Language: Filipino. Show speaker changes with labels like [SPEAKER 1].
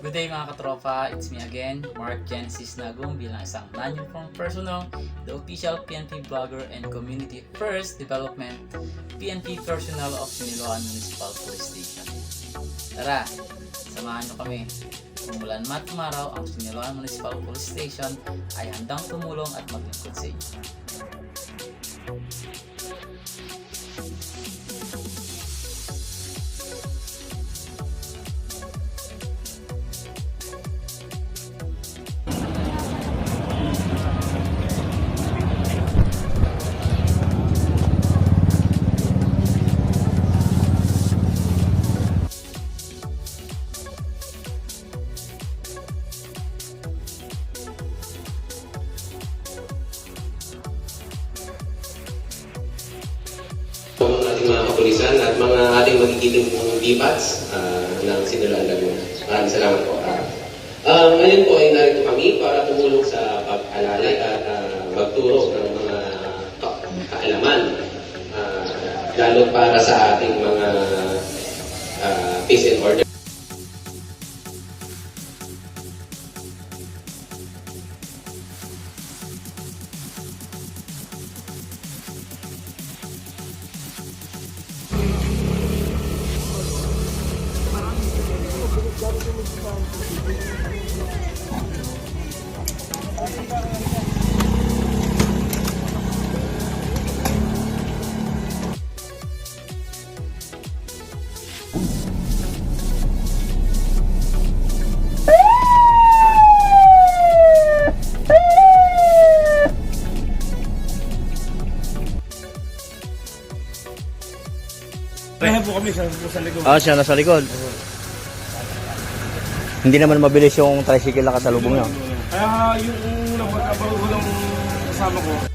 [SPEAKER 1] Good day mga katropa, it's me again, Mark Genesis Nagum bilang isang non-uniformed personnel, the official PNP vlogger and community first development PNP personnel of Siniloan Municipal Police Station. Tara, samahan nyo kami. Umulan man umaraw, ang Siniloan Municipal Police Station ay handang tumulong at maglingkod sa inyo.
[SPEAKER 2] Ang ating mga kapulisan at mga ating magiging DPATs ng Siniloan Laguna. Maraming salamat po. Ngayon po ay narito kami para tumulong sa pag-alalay at magturo ng mga kaalaman lalo para sa ating mga peace and order.
[SPEAKER 3] Kaya po kami sa likod.
[SPEAKER 4] Siya nasa likod. Hindi naman mabilis yung tricycle na kasalubong niya.
[SPEAKER 3] Kaya yung unang pagkabago ng kasama ko,